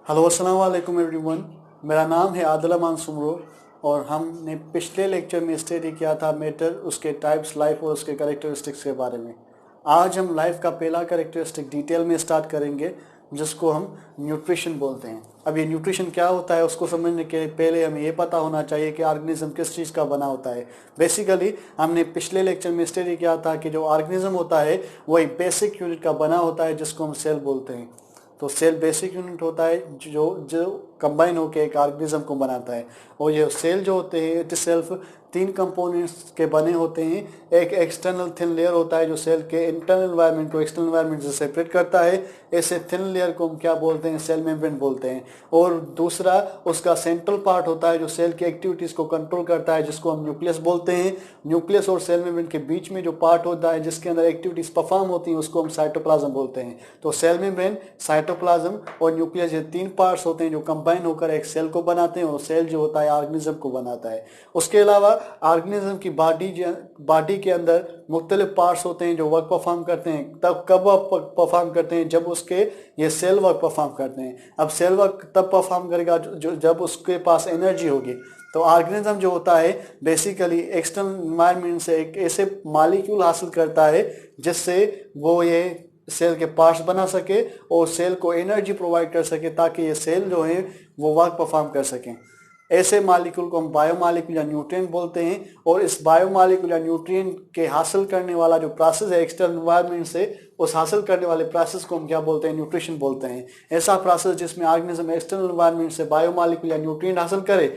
Hello अस्सलाम वालेकुम everyone. मेरा नाम है आदिल अमान सुमरो और हमने पिछले लेक्चर में स्टडी किया था मैटर, उसके टाइप्स, लाइफ और उसके कैरेक्टरिस्टिक्स के बारे में। आज हम लाइफ का पहला कैरेक्टरिस्टिक डिटेल में स्टार्ट करेंगे जिसको हम न्यूट्रिशन बोलते हैं। अब ये न्यूट्रिशन क्या होता है उसको समझने के पहले हमें ये पता होना चाहिए कि ऑर्गेनिज्म किस चीज़ का बना होता है। बेसिकली हमने पिछले लेक्चर में स्टडी किया था कि जो ऑर्गेनिज्म होता है वो एक बेसिक यूनिट का बना होता है जिसको हम सेल बोलते हैं। तो सेल बेसिक यूनिट होता है जो जो कंबाइन होकर एक ऑर्गेनिज्म को बनाता है। और ये सेल जो होते हैं इट सेल्फ 3 कंपोनेंट्स के बने होते हैं। एक एक्सटर्नल थिन लेयर होता है जो सेल के इंटरनल एनवायरनमेंट को एक्सटर्नल एनवायरनमेंट से सेपरेट करता है। ऐसे थिन लेयर को हम क्या बोलते हैं? सेल मेम्ब्रेन बोलते हैं। और दूसरा उसका सेंट्रल पार्ट होता है जो सेल की एक्टिविटीज़ को कंट्रोल करता है जिसको हम न्यूक्लियस बोलते हैं। न्यूक्लियस और सेल मेम्ब्रेन के बीच में जो पार्ट होता है जिसके अंदर एक्टिविटीज़ परफॉर्म होती हैं उसको हम साइटोप्लाज्म बोलते हैं। तो सेल मेम्ब्रेन, साइटोप्लाज्म और न्यूक्लियस ये 3 पार्ट्स होते हैं जो कंबाइन होकर एक सेल को बनाते हैं और सेल जो होता है ऑर्गेनिज्म को बनाता है। उसके अलावा ऑर्गेनिज्म की बॉडी के अंदर मुख्तलिफ पार्ट्स होते हैं जो वर्क परफॉर्म करते हैं। तब कब परफॉर्म करते हैं? जब उसके ये सेल वर्क परफॉर्म करते हैं। अब सेल वर्क तब परफॉर्म करेगा जब उसके पास एनर्जी होगी। तो ऑर्गेनिज्म जो होता है बेसिकली एक्सटर्नल एनवायरनमेंट से एक ऐसे मॉलिक्यूल हासिल करता है जिससे वो ये सेल के पार्ट्स बना सके और सेल को एनर्जी प्रोवाइड कर सके ताकि ये सेल जो है वो वर्क परफॉर्म कर सकें। ऐसे मालिक्यूल को हम बायोमालिक्यूल या न्यूट्रिएंट बोलते हैं। और इस बायोमालिक्यूल या न्यूट्रिएंट के हासिल करने वाला जो प्रोसेस है एक्सटर्नल एनवायरनमेंट से, उस हासिल करने वाले प्रोसेस को हम क्या बोलते हैं? न्यूट्रिशन बोलते हैं। ऐसा प्रोसेस जिसमें ऑर्गेनिज्म एक्सटर्नल एनवायरनमेंट से बायोमालिक्यूल या न्यूट्रिएंट हासिल करे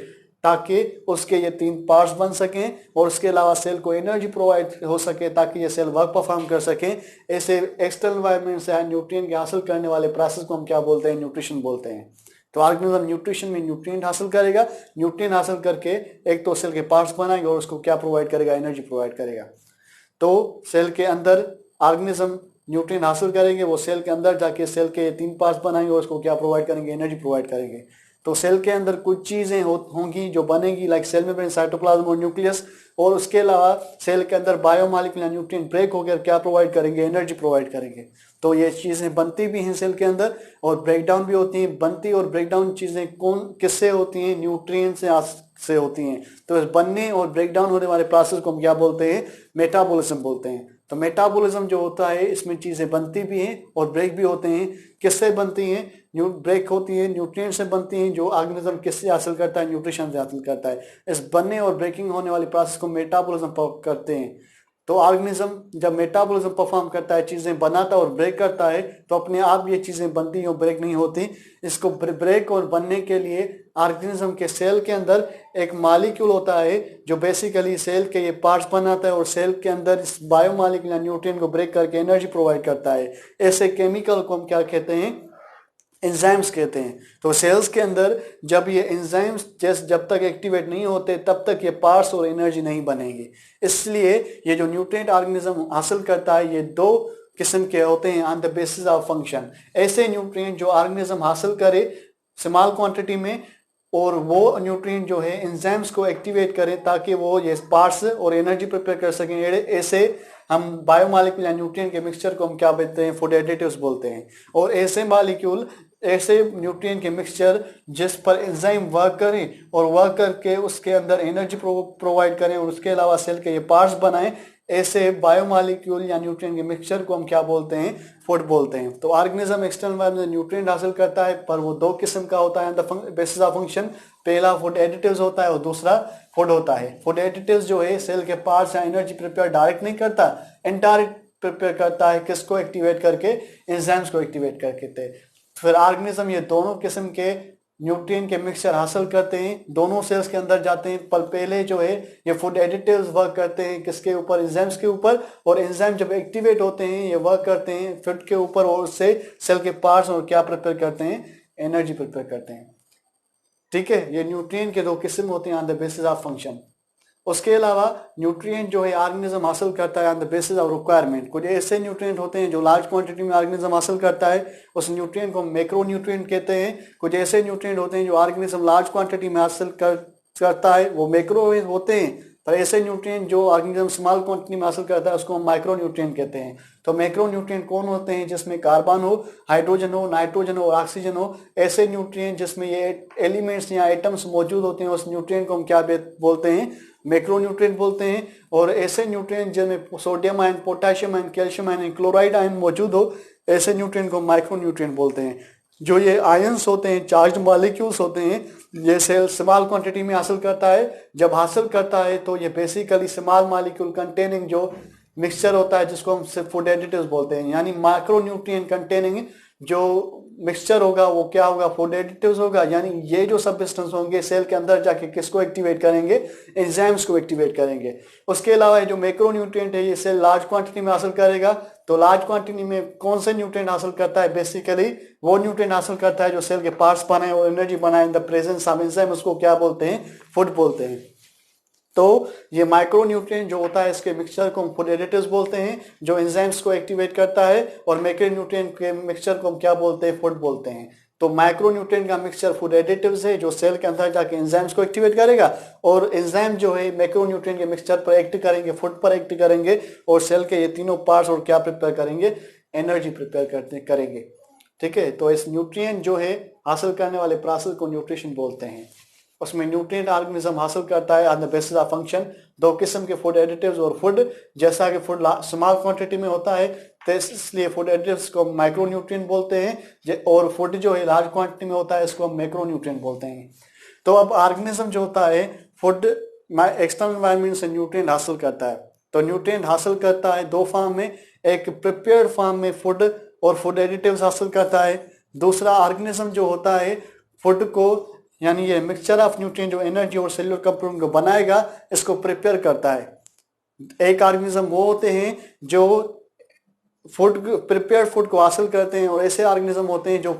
ताकि उसके ये 3 पार्ट्स बन सकें और उसके अलावा सेल को एनर्जी प्रोवाइड हो सके ताकि ये सेल वर्क परफॉर्म कर सकें। ऐसे एक्सटर्नल एनवायरनमेंट से न्यूट्रिएंट के हासिल करने वाले प्रोसेस को हम क्या बोलते हैं? न्यूट्रिशन बोलते हैं। तो ऑर्गेनिज्म न्यूट्रिशन में न्यूट्रिएंट हासिल करेगा, न्यूट्रिएंट हासिल करके एक तो सेल के पार्ट्स बनाएंगे और उसको क्या प्रोवाइड करेगा? एनर्जी प्रोवाइड करेगा। तो सेल के अंदर ऑर्गेनिज्म न्यूट्रिएंट हासिल करेंगे, वो सेल के अंदर जाके सेल के 3 पार्ट्स बनाएंगे और उसको क्या प्रोवाइड करेंगे? एनर्जी प्रोवाइड करेंगे। तो सेल के अंदर कुछ चीज़ें होंगी जो बनेगी लाइक सेल मेम्ब्रेन, साइटोप्लाज्म और न्यूक्लियस। और उसके अलावा सेल के अंदर बायोमॉलिक्यूल न्यूट्रिएंट ब्रेक होकर क्या प्रोवाइड करेंगे? एनर्जी प्रोवाइड करेंगे। तो ये चीज़ें बनती भी हैं सेल के अंदर और ब्रेक डाउन भी होती हैं। बनती और ब्रेक डाउन चीज़ें किससे होती हैं? न्यूट्रिएंट से होती हैं। तो इस बनने और ब्रेक डाउन होने वाले प्रोसेस को हम क्या बोलते हैं? मेटाबॉलिज्म बोलते हैं। तो मेटाबॉलिज्म जो होता है इसमें चीज़ें बनती भी हैं और ब्रेक भी होते हैं। किससे बनती हैं? ब्रेक होती है न्यूट्रिएंट से बनती हैं जो ऑर्गेनिज्म किससे हासिल करता है? न्यूट्रिशन से हासिल करता है। इस बनने और ब्रेकिंग होने वाली प्रोसेस को मेटाबॉलिज्म करते हैं। तो ऑर्गेनिज्म जब मेटाबॉलिज्म परफॉर्म करता है, चीज़ें बनाता है और ब्रेक करता है, तो अपने आप ये चीज़ें बनती और ब्रेक नहीं होती। इसको ब्रेक और बनने के लिए ऑर्गेनिज्म के सेल के अंदर एक मॉलिक्यूल होता है जो बेसिकली सेल के ये पार्ट्स बनाता है और सेल के अंदर इस बायोमॉलिक्यूल या न्यूट्रिएंट को ब्रेक करके एनर्जी प्रोवाइड करता है। ऐसे केमिकल को हम क्या कहते हैं? एंजाइम्स कहते हैं। तो सेल्स के अंदर जब ये एंजाइम्स जब तक एक्टिवेट नहीं होते तब तक ये पार्ट्स और एनर्जी नहीं बनेंगे। इसलिए ये जो न्यूट्रिएंट ऑर्गेनिज्म हासिल करता है ये 2 किस्म के होते हैं on the basis of function. ऐसे न्यूट्रिएंट जो ऑर्गेनिज्म हासिल करे स्मॉल क्वांटिटी में और वो न्यूट्रिएंट जो है एंजाइम्स को एक्टिवेट करें ताकि वो ये पार्ट्स और एनर्जी प्रिपेयर कर सकें। ऐसे हम बायोमॉलिक्यूल या न्यूट्रिएंट के मिक्सचर को हम क्या बोलते हैं? फूड एडिटिव्स बोलते हैं। और ऐसे मॉलिक्यूल, ऐसे न्यूट्रिएंट के मिक्सचर जिस पर एंजाइम वर्क करें और वर्क करके उसके अंदर एनर्जी प्रोवाइड करें और उसके अलावा सेल के ये पार्ट्स बनाएं, ऐसे बायोमॉलिक्यूल या न्यूट्रिएंट के मिक्सचर को हम क्या बोलते हैं? फूड बोलते हैं। तो ऑर्गेनिज्म एक्सटर्नल एनवायरनमेंट से न्यूट्रिएंट हासिल करता है पर वो 2 किस्म का होता है on the basis of function. पहला फूड एडिटिव्स होता है और दूसरा फूड होता है। फूड एडिटिव्स जो है सेल के पार्ट्स या एनर्जी प्रिपेयर डायरेक्ट नहीं करता, इनडायरेक्ट प्रिपेयर करता है। किसको एक्टिवेट करके? एंजाइम्स को एक्टिवेट करके। फिर ऑर्गेनिज्म ये दोनों किस्म के न्यूट्रिएंट के मिक्सचर हासिल करते हैं, दोनों सेल्स के अंदर जाते हैं। पर पहले जो है ये फूड एडिटिव्स वर्क करते हैं किसके ऊपर? एंजाइम्स के ऊपर। और एंजाइम जब एक्टिवेट होते हैं ये वर्क करते हैं फूड के ऊपर और उससे सेल के पार्ट्स और क्या प्रिपेयर करते हैं? एनर्जी प्रिपेयर करते हैं। ठीक है, ये न्यूट्रिएंट के 2 किस्म होते हैं on the basis of function. उसके अलावा न्यूट्रिएंट जो है ऑर्गेनिज्म हासिल करता है on the basis of requirement. कुछ ऐसे न्यूट्रिएंट होते हैं जो लार्ज क्वांटिटी में ऑर्गेनिज्म हासिल करता है, उस न्यूट्रिएंट को मैक्रो न्यूट्रिएंट कहते हैं। कुछ ऐसे न्यूट्रिएंट होते हैं जो ऑर्गेनिज्म लार्ज क्वांटिटी में हासिल करता है, वो मैक्रो होते हैं। पर ऐसे न्यूट्रिएंट जो ऑर्गेनिज्म स्मॉल क्वांटिटी में हासिल करता है उसको हम माइक्रो न्यूट्रिएंट कहते हैं। तो मैक्रो न्यूट्रिएंट कौन होते हैं? जिसमें कार्बन हो, हाइड्रोजन हो, नाइट्रोजन हो, ऑक्सीजन हो, ऐसे न्यूट्रिएंट जिसमें ये एलिमेंट्स या आइटम्स मौजूद होते हैं, उस न्यूट्रिएंट को हम क्या बोलते हैं? मैक्रो न्यूट्रिएंट बोलते हैं। और ऐसे न्यूट्रिएंट जिनमें sodium ion, potassium ion, calcium ion, chloride ion मौजूद हो, ऐसे न्यूट्रिएंट को माइक्रो न्यूट्रिएंट बोलते हैं। जो ये आयंस होते हैं, चार्ज मॉलिक्यूल्स होते हैं, ये सेल स्मॉल क्वांटिटी में हासिल करता है। जब हासिल करता है तो ये बेसिकली स्मॉल मॉलिक्यूल कंटेनिंग जो मिक्सचर होता है जिसको हम फूड एडिटिव्स बोलते हैं, यानी माइक्रो न्यूट्रिएंट कंटेनिंग जो मिक्सचर होगा वो क्या होगा? फूड एडिटिव्स होगा। यानी ये जो सब्सटेंस होंगे सेल के अंदर जाके किसको एक्टिवेट करेंगे? एंजाइम्स को एक्टिवेट करेंगे। उसके अलावा जो मैक्रो न्यूट्रिएंट है ये सेल लार्ज क्वांटिटी में हासिल करेगा। तो लार्ज क्वांटिटी में कौन से न्यूट्रिएंट हासिल करता है? बेसिकली वो न्यूट्रिएंट हासिल करता है जो सेल के पार्ट्स बनाए और एनर्जी बनाए in the presence of enzyme, उसको क्या बोलते हैं? फूड बोलते हैं। तो ये माइक्रो न्यूट्रिएंट जो होता है इसके मिक्सचर को हम फूड एडिटिव्स बोलते हैं जो एंजाइम्स को एक्टिवेट करता है, और मैक्रो न्यूट्रिएंट के मिक्सचर को हम क्या बोलते हैं? फूड बोलते हैं। तो माइक्रो न्यूट्रिएंट का मिक्सचर फूड एडिटिव्स है जो सेल के अंदर जाके एंजाइम्स को एक्टिवेट करेगा, और एंजाइम जो है मैक्रो न्यूट्रिएंट के मिक्सचर पर एक्ट करेंगे, फूड पर एक्ट करेंगे, और सेल के ये तीनों पार्ट्स और क्या प्रिपेयर करेंगे? एनर्जी प्रिपेयर करेंगे। ठीक है, तो इस न्यूट्रिएंट जो है हासिल करने वाले प्रोसेस को न्यूट्रिशन बोलते हैं। उसमें न्यूट्रिएंट ऑर्गेनिज्म हासिल करता है on the basis of function. दो किस्म के फूड एडिटिव्स और फूड, जैसा कि फूड स्मॉल क्वांटिटी में होता है तो इसलिए फूड एडिटिव्स को माइक्रो न्यूट्रिएंट बोलते हैं, और फूड जो है लार्ज क्वांटिटी में होता है इसको हम मैक्रो न्यूट्रिएंट बोलते हैं। तो अब ऑर्गेनिज्म जो होता है फूड एक्सटर्नल एनवायरनमेंट से न्यूट्रिएंट हासिल करता है। तो न्यूट्रिएंट हासिल करता है दो फॉर्म में, एक प्रिपेयर्ड फॉर्म में फूड और फूड एडिटिव्स हासिल करता है। दूसरा ऑर्गेनिज्म जो होता है फूड को, यानी ये मिक्सचर ऑफ न्यूट्रिएंट जो एनर्जी और सेलुलर कंपोनेंट को बनाएगा, इसको प्रिपेयर करता है। एक ऑर्गेनिज्म वो होते हैं जो प्रिपेयर्ड फूड को हासिल करते हैं, और ऐसे ऑर्गेनिज्म होते हैं जो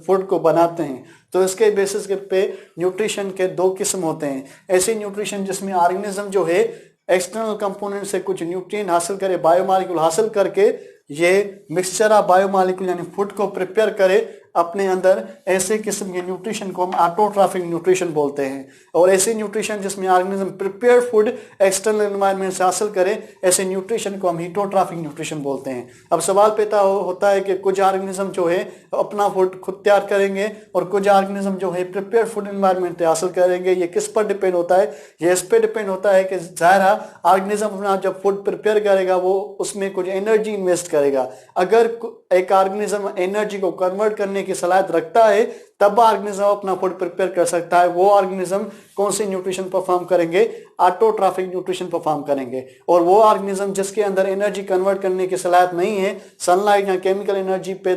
फूड को बनाते हैं। तो इसके बेसिस पे न्यूट्रिशन के दो किस्म होते हैं। ऐसे न्यूट्रिशन जिसमें ऑर्गेनिज्म जो है एक्सटर्नल कंपोनेंट से कुछ न्यूट्रिएंट हासिल करे, बायोमॉलिक्यूल हासिल करके ये मिक्सचर ऑफ बायोमॉलिक्यूल यानी फूड को प्रिपेयर करे अपने अंदर, ऐसे किस्म के न्यूट्रिशन को हम ऑटोट्रॉफिक न्यूट्रिशन बोलते हैं। और ऐसे न्यूट्रिशन जिसमें organism prepared food external environment से हासिल करे, ऐसे न्यूट्रिशन को हम हीटोट्रॉफिक न्यूट्रिशन बोलते हैं। अब सवाल पैदा होता है कि कुछ ऑर्गेनिज्म जो है अपना फूड खुद तैयार करेंगे और कुछ ऑर्गेनिज्म जो है प्रिपेयर्ड फूड एनवायरनमेंट से हासिल करेंगे। ये किस पर डिपेंड होता है? ये इस पर डिपेंड होता है कि ज़ाहिर ऑर्गेनिज्म अपना जब फूड प्रिपेयर करेगा वो उसमें कुछ एनर्जी इन्वेस्ट करेगा। अगर एक ऑर्गेनिज्म एनर्जी को कन्वर्ट करने की सलाहियत रखता है तब ऑर्गेनिज्म अपना फूड प्रिपेयर कर सकता है। वो ऑर्गेनिज्म कौन सी न्यूट्रिशन परफॉर्म करेंगे? ऑटोट्रॉफिक न्यूट्रिशन परफॉर्म करेंगे। और वो ऑर्गेनिज्म जिसके अंदर एनर्जी कन्वर्ट करने की सलाहियत नहीं है, सनलाइट या केमिकल एनर्जी पे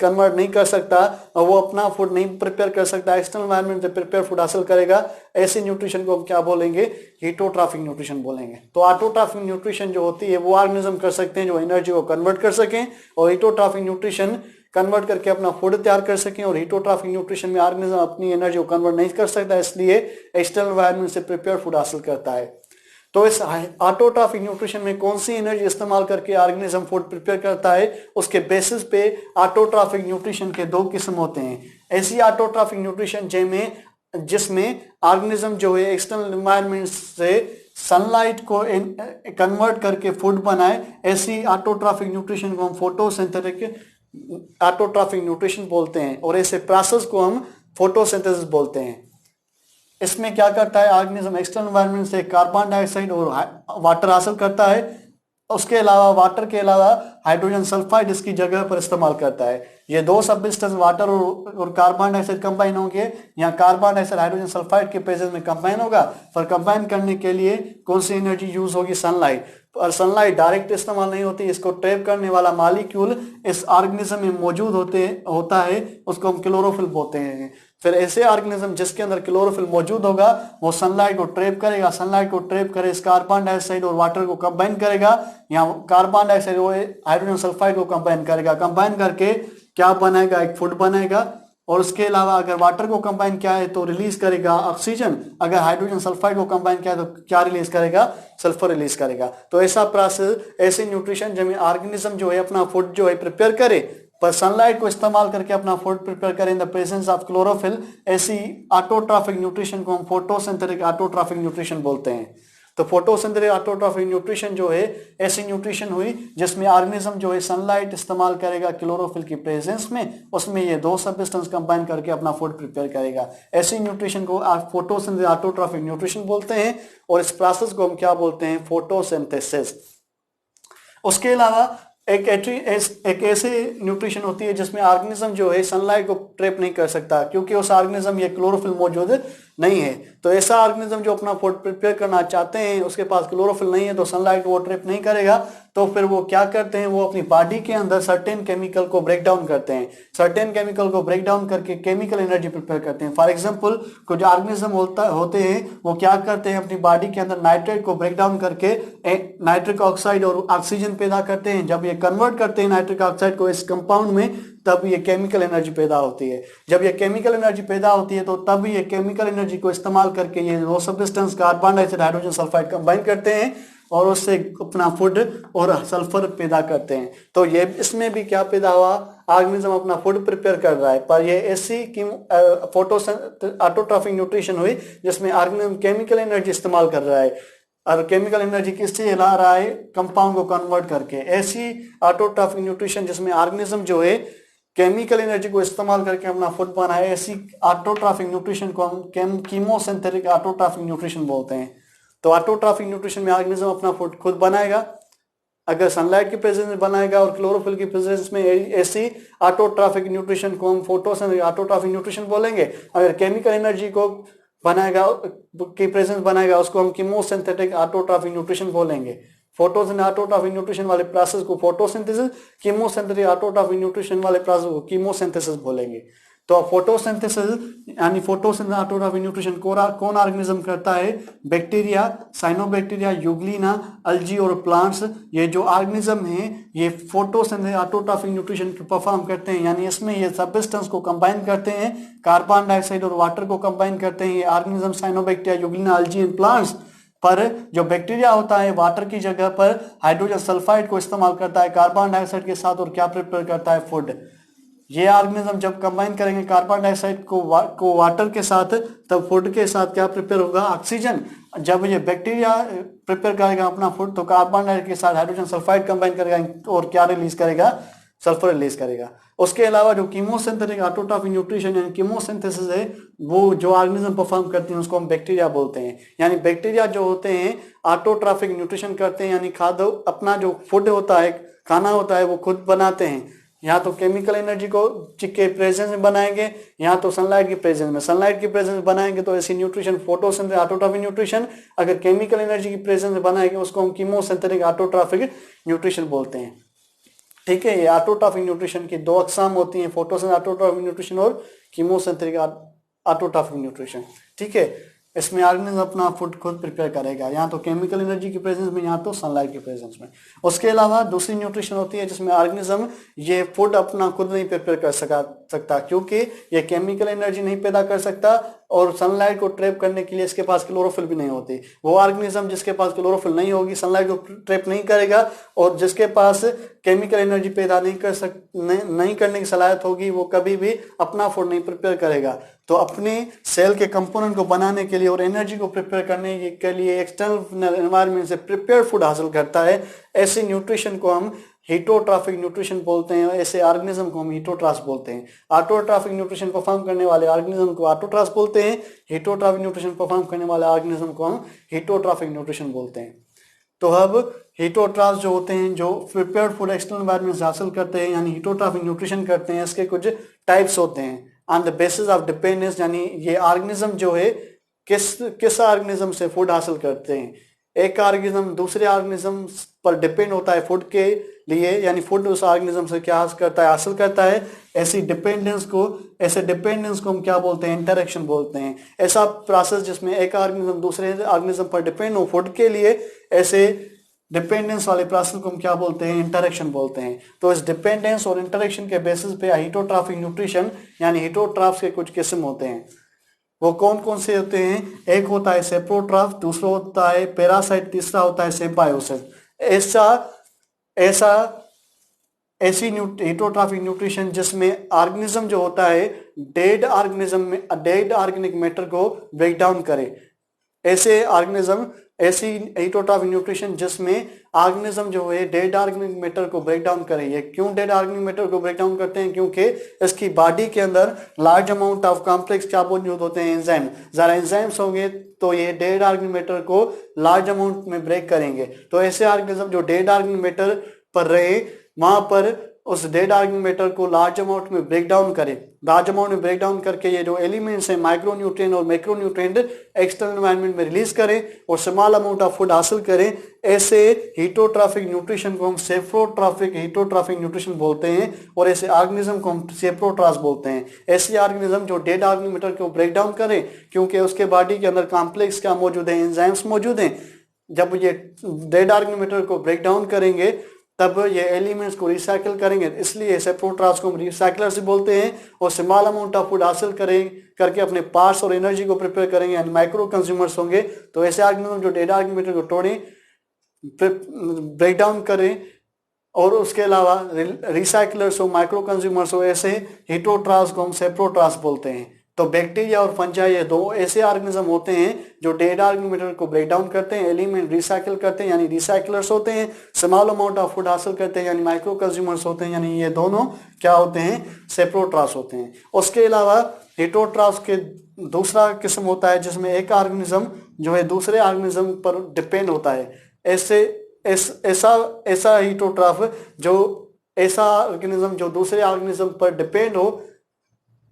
कन्वर्ट नहीं कर सकता, और वो अपना फूड नहीं प्रिपेयर कर सकता, एक्सटर्नल एनवायरनमेंट से प्रिपेयर फूड हासिल करेगा, ऐसे न्यूट्रिशन को हम क्या बोलेंगे? हीटोट्रॉफिक न्यूट्रिशन बोलेंगे। तो ऑटोट्रॉफिक न्यूट्रिशन जो होती है वो ऑर्गेनिज्म कर सकते हैं जो एनर्जी को कन्वर्ट कर सकें, और हीटोट्रॉफिक न्यूट्रिशन कन्वर्ट करके अपना फूड तैयार कर सकें। और हीटोट्रॉफिक न्यूट्रिशन में ऑर्गेनिज्म अपनी एनर्जी को कन्वर्ट नहीं कर सकता, इसलिए एक्सटर्नल एनवायरनमेंट से प्रिपेयर फूड हासिल करता है। तो इस ऑटोट्रॉफिक न्यूट्रिशन में कौन सी एनर्जी इस्तेमाल करके ऑर्गेनिज्म फूड प्रिपेयर करता है, उसके बेसिस पे ऑटोट्रॉफिक न्यूट्रिशन के दो किस्म होते हैं। ऐसी ऑटोट्रॉफिक न्यूट्रिशन जिसमें ऑर्गेनिज्म जो है एक्सटर्नल एनवायरनमेंट से सनलाइट को कन्वर्ट करके फूड बनाए, ऐसी ऑटोट्रॉफिक न्यूट्रिशन को हम फोटोसिंथेटिक ऑटोट्रॉफिक न्यूट्रिशन बोलते हैं, और ऐसे प्रोसेस को हम फोटोसिंथेसिस बोलते हैं। इसमें क्या करता है ऑर्गेनिज्म? एक्सटर्नल एनवायरनमेंट से कार्बन डाइऑक्साइड और वाटर हासिल करता है, उसके अलावा वाटर के अलावा हाइड्रोजन सल्फाइड इसकी जगह पर इस्तेमाल करता है। ये दो सब्सटेंस वाटर और कार्बन डाइऑक्साइड कंबाइन होंगे, यहाँ कार्बन डाइऑक्साइड हाइड्रोजन सल्फाइड के प्रेजेंस में कंबाइन होगा। पर कंबाइन करने के लिए कौन सी एनर्जी यूज होगी? सनलाइट। और सनलाइट डायरेक्ट इस्तेमाल नहीं होती, इसको ट्रैप करने वाला मॉलिक्यूल इस ऑर्गेनिज्म में मौजूद होता है, उसको हम क्लोरोफिल बोलते हैं। फिर ऐसे ऑर्गेनिज्म जिसके अंदर क्लोरोफिल मौजूद होगा वो सनलाइट को ट्रैप करेगा, सनलाइट को ट्रैप करे इस कार्बन डाइऑक्साइड और वाटर को कंबाइन करेगा, यहाँ कार्बन डाइऑक्साइड और हाइड्रोजन सल्फाइड को कंबाइन करेगा, कंबाइन करके क्या बनाएगा? एक फूड बनाएगा। और उसके अलावा अगर वाटर को कंबाइन किया है तो रिलीज करेगा ऑक्सीजन, अगर हाइड्रोजन सल्फाइड को कंबाइन किया है तो क्या रिलीज करेगा? सल्फर रिलीज करेगा। तो ऐसा प्रोसेस, ऐसे न्यूट्रिशन जिसमें ऑर्गेनिज्म जो है अपना फूड जो है प्रिपेयर करे, पर सनलाइट को इस्तेमाल करके अपना फूड प्रिपेयर करें in the presence of chlorophyll, ऐसी ऑटोट्रॉफिक न्यूट्रिशन को हम फोटोसिंथेटिक ऑटोट्रॉफिक न्यूट्रिशन बोलते हैं। तो फोटोसिंथेटिक ऑटोट्रॉफिक न्यूट्रिशन जो है ऐसी न्यूट्रिशन हुई जिसमें ऑर्गेनिज्म जो है सनलाइट इस्तेमाल करेगा क्लोरोफिल की प्रेजेंस में, उसमें ये दो सब्सटेंस कंबाइन करके अपना फूड प्रिपेयर करेगा। ऐसी न्यूट्रिशन को आप फोटोसिंथेटिक ऑटोट्रॉफिक न्यूट्रिशन बोलते हैं और इस प्रोसेस को हम क्या बोलते हैं, फोटोसिंथेसिस। उसके अलावा एक ऐसी न्यूट्रिशन होती है जिसमें ऑर्गेनिज्म जो है सनलाइट को ट्रैप नहीं कर सकता क्योंकि उस ऑर्गेनिज्म ये क्लोरोफिल मौजूद नहीं है। तो ऐसा ऑर्गेनिज्म जो अपना फूड प्रिपेयर करना चाहते हैं उसके पास क्लोरोफिल नहीं है तो सनलाइट वो ट्रैप नहीं करेगा, तो फिर वो क्या करते हैं, वो अपनी बॉडी के अंदर सर्टेन केमिकल को ब्रेक डाउन करते हैं। सर्टेन केमिकल को ब्रेक डाउन करके केमिकल एनर्जी प्रिपेयर करते हैं। फॉर एग्जांपल कुछ ऑर्गेनिज्म होते हैं वो क्या करते हैं, अपनी बॉडी के अंदर नाइट्रेट को ब्रेक डाउन करके नाइट्रिक ऑक्साइड और ऑक्सीजन पैदा करते हैं। जब ये कन्वर्ट करते हैं नाइट्रिक ऑक्साइड को इस कंपाउंड में, तब ये केमिकल एनर्जी पैदा होती है। जब ये केमिकल एनर्जी पैदा होती है तो तब ये केमिकल एनर्जी को इस्तेमाल करके ये दो substance carbon dioxide hydrogen sulphide combine करते हैं और उससे अपना फूड और सल्फर पैदा करते हैं। तो ये इसमें भी क्या पैदा हुआ, ऑर्गेनिज्म अपना फूड प्रिपेयर कर रहा है, पर ये ऐसी ऑटोट्रॉफिक न्यूट्रिशन हुई जिसमें ऑर्गेनिज्म केमिकल एनर्जी इस्तेमाल कर रहा है और केमिकल एनर्जी किससे ला रहा है, कंपाउंड को कन्वर्ट करके। ऐसी ऑटोट्रॉफिक न्यूट्रिशन जिसमें ऑर्गेनिज्म जो है केमिकल एनर्जी को इस्तेमाल करके अपना फूड बनाए, ऐसी ऑटोट्रॉफिक न्यूट्रिशन को हम कीमोसिंथेटिक ऑटोट्रॉफिक न्यूट्रिशन बोलते हैं। तो ऑटोट्रॉफिक न्यूट्रिशन में ऑर्गेनिज्म अपना फूड खुद बनाएगा, अगर सनलाइट की प्रेजेंस में बनाएगा और क्लोरोफिल की प्रेजेंस में, ऐसी ऑटोट्रॉफिक न्यूट्रिशन को हम फोटोसिंथेटिक ऑटोट्रॉफिक न्यूट्रिशन बोलेंगे। अगर केमिकल एनर्जी को बनाएगा की प्रेजेंस बनाएगा उसको हम कीमोसिंथेटिक ऑटोट्रॉफिक न्यूट्रिशन बोलेंगे। फोटोसिंथेटिक ऑटोट्रॉफिक न्यूट्रिशन वाले प्रोसेस को फोटोसिंथेसिस, कीमोसिंथेटिक ऑटोट्रॉफिक न्यूट्रिशन वाले प्रोसेस को कीमोसिंथेसिस बोलेंगे। तो फोटोसिंथेसिस यानी फोटोसिंथेटिक ऑटोट्रॉफिक न्यूट्रिशन कौन ऑर्गेनिज्म करता है, बैक्टीरिया, साइनोबैक्टीरिया, यूग्लिना, अल्जी और प्लांट्स। ये जो ऑर्गेनिज्म है ये फोटोसिंथेटिक ऑटोट्रॉफिक न्यूट्रिशन परफॉर्म करते हैं, यानी इसमें ये सब्सटेंस को कंबाइन करते हैं, कार्बन डाइऑक्साइड और वाटर को कंबाइन करते हैं। ये organism cyanobacteria, euglena, algae and plants. पर जो बैक्टीरिया होता है वाटर की जगह पर हाइड्रोजन सल्फाइड को इस्तेमाल करता है कार्बन डाइऑक्साइड के साथ और क्या प्रिपेयर करता है, फूड। ये ऑर्गेनिज्म जब कंबाइन करेंगे कार्बन डाइऑक्साइड को वाटर के साथ, तब फूड के साथ क्या प्रिपेयर होगा, ऑक्सीजन। जब ये बैक्टीरिया प्रिपेयर करेगा अपना फूड तो कार्बन डाइऑक्साइड के साथ हाइड्रोजन सल्फाइड कंबाइन करेगा और क्या रिलीज करेगा, सल्फर रिलीज करेगा। उसके अलावा जो कीमोसिंथेटिक ऑटोट्रॉफिक न्यूट्रिशन यानी कीमोसिंथेसिस है, वो जो ऑर्गेनिज्म परफॉर्म करते हैं उसको हम बैक्टीरिया बोलते हैं। यानी बैक्टीरिया जो होते हैं ऑटोट्रॉफिक न्यूट्रिशन करते हैं, यानी खाद्य अपना जो फूड होता है, खाना होता है, वो खुद बनाते हैं। यहाँ तो केमिकल एनर्जी को के प्रेजेंस में बनाएंगे, यहाँ तो सनलाइट की प्रेजेंस में। सनलाइट की प्रेजेंस में बनाएंगे तो ऐसी न्यूट्रिशन फोटोसिंथेटिक ऑटोट्रॉफिक न्यूट्रिशन। अगर केमिकल एनर्जी की प्रेजेंस में बनाएंगे उसको हम कीमोसिंथेटिक ऑटोट्रॉफिक न्यूट्रिशन बोलते हैं। ठीक है, ये ऑटोट्रॉफिक न्यूट्रिशन की दो अकसाम होती हैं, फोटोसिंथेटिक ऑटोट्रॉफिक न्यूट्रिशन और कीमोसिंथेटिक ऑटोट्रॉफिक न्यूट्रिशन। ठीक है, इसमें ऑर्गेनिज्म अपना फूड खुद प्रिपेयर करेगा, यहाँ तो केमिकल एनर्जी की प्रेजेंस में, यहाँ तो सनलाइट की प्रेजेंस में। उसके अलावा दूसरी न्यूट्रिशन होती है जिसमें ऑर्गेनिज्म ये फूड अपना खुद नहीं प्रिपेयर कर सकता क्योंकि ये केमिकल एनर्जी नहीं पैदा कर सकता और सनलाइट को ट्रैप करने के लिए इसके पास क्लोरोफिल भी नहीं होती। वो ऑर्गेनिज्म जिसके पास क्लोरोफिल नहीं होगी सनलाइट को ट्रैप नहीं करेगा, और जिसके पास केमिकल एनर्जी पैदा नहीं करने की सलाहियत होगी वो कभी भी अपना फूड नहीं प्रिपेयर करेगा। तो अपने सेल के कंपोनेंट को बनाने के लिए और एनर्जी को प्रिपेयर करने के लिए एक्सटर्नल एनवायरनमेंट से प्रिपेयर फूड हासिल करता है। ऐसे न्यूट्रिशन को हम हीटोट्रॉफिक न्यूट्रिशन बोलते हैं, ऐसे ऑर्गेनिज्म को हम हीटोट्रॉफ्स बोलते हैं। ऑटोट्रॉफिक न्यूट्रिशन परफॉर्म करने वाले ऑर्गेनिज्म को ऑटोट्रॉफ्स बोलते हैं, हीटोट्रॉफिक न्यूट्रिशन परफॉर्म करने वाले ऑर्गेनिज्म को हम हीटोट्रॉफिक न्यूट्रिशन बोलते हैं। तो अब हीटोट्रॉफ्स जो होते हैं जो प्रिपेयर्ड फूड एक्सटर्नल एनवायरनमेंट से हासिल करते हैं यानी हीटोट्रॉफिक न्यूट्रिशन करते हैं, इसके कुछ टाइप्स होते हैं on the basis of dependence, यानी ये ऑर्गेनिज्म जो है किस ऑर्गेनिज्म से फूड हासिल करते हैं। एक ऑर्गेनिज्म दूसरे ऑर्गेनिज्म पर डिपेंड होता है फूड के लिए, यानी फूड उस ऑर्गेनिज्म से क्या हासिल करता है। ऐसे डिपेंडेंस को हम क्या बोलते हैं, इंटरेक्शन बोलते हैं। ऐसा प्रोसेस जिसमें एक ऑर्गेनिज्म दूसरे ऑर्गेनिज्म पर डिपेंड हो फूड के लिए, ऐसे डिपेंडेंस वाले प्रोसेस को हम क्या बोलते हैं, इंटरेक्शन बोलते हैं। तो इस डिपेंडेंस और इंटरेक्शन के बेसिस पे हीटोट्रॉफिक न्यूट्रिशन यानी हीटोट्रॉफ्स के कुछ किस्म होते हैं। वो कौन कौन से होते हैं, एक होता है सेप्रोट्रॉफ, दूसरा होता है पैरासाइट, तीसरा होता है सिम्बायोसिस। ऐसी हीटोट्रॉफिक न्यूट्रिशन जिसमें ऑर्गेनिज्म जो होता है डेड ऑर्गेनिक मैटर को ब्रेक डाउन करे। ऐसे ऑर्गेनिज्म ऐसी हीटोट्रॉफिक न्यूट्रिशन जिसमें ऑर्गेनिज्म जो है डेड ऑर्गेनिक मैटर को ब्रेक डाउन करे। ये क्यों डेड ऑर्गेनिक मैटर को ब्रेक डाउन करते हैं? क्योंकि इसकी बॉडी के अंदर लार्ज अमाउंट ऑफ कॉम्प्लेक्स क्या मौजूद होते हैं? एंजाइम। ज़रा एंजाइम्स होंगे तो ये डेड ऑर्गेनिक मैटर को लार्ज अमाउंट में ब्रेक करेंगे। तो ऐसे ऑर्गेनिज्म जो डेड ऑर्गेनिक मैटर पर रहे वहां पर उस डेड ऑर्गेनिक मैटर को लार्ज अमाउंट में ब्रेक डाउन करें। लार्ज अमाउंट में ब्रेक डाउन करके ये जो एलिमेंट्स हैं माइक्रो न्यूट्रिएंट और मैक्रो न्यूट्रिएंट एक्सटर्नल एनवायरनमेंट में रिलीज करें और स्मॉल अमाउंट ऑफ फूड हासिल करें। ऐसे हीटोट्रॉफिक न्यूट्रिशन को हम सेप्रोट्रॉफिक हीटोट्रॉफिक न्यूट्रिशन बोलते हैं और ऐसे ऑर्गेनिज्म को हम सेप्रोट्रॉफ बोलते हैं। ऐसे ऑर्गेनिज्म जो डेड ऑर्गेनिक मैटर को ब्रेक डाउन करें क्योंकि उसके बॉडी के अंदर कॉम्प्लेक्स क्या मौजूद है? एंजाइम्स मौजूद हैं। जब ये डेड ऑर्गेनिक मैटर को ब्रेक डाउन करेंगे तब ये एलिमेंट्स को रिसाइकिल करेंगे, इसलिए सेप्रोट्रॉफ्स को हम रिसाइकलर से बोलते हैं। और स्मॉल अमाउंट ऑफ फूड हासिल करके अपने पार्ट्स और एनर्जी को प्रिपेयर करेंगे, यानी माइक्रो कंज्यूमर्स होंगे। तो ऐसे ऑर्गेनिज्म जो डेड ऑर्गेनिक मैटर को तोड़ें, ब्रेक डाउन करें और उसके अलावा रिसाइकलर्स हो, माइक्रो कंज्यूमर्स हो, ऐसे हीटोट्रॉफ्स को हम सेप्रोट्रॉफ्स बोलते हैं। तो बैक्टीरिया और फंजाई ये दो ऐसे ऑर्गेनिज्म होते हैं जो डेड ऑर्गेनिक मैटर को ब्रेक डाउन करते हैं, एलिमेंट रिसाइकिल करते हैं यानी रिसाइकलर्स होते हैं, स्मॉल अमाउंट ऑफ फूड हासिल करते हैं यानी माइक्रो कंज्यूमर्स होते हैं, यानी ये दोनों क्या होते हैं? सेप्रोट्रॉफ्स होते हैं। उसके अलावा हीटोट्रॉफ्स के दूसरा किस्म होता है जिसमें एक ऑर्गेनिज्म जो है दूसरे ऑर्गेनिज्म पर डिपेंड होता है। ऐसा हीटोट्रॉफ जो ऐसा ऑर्गेनिज्म जो दूसरे ऑर्गेनिज्म पर डिपेंड हो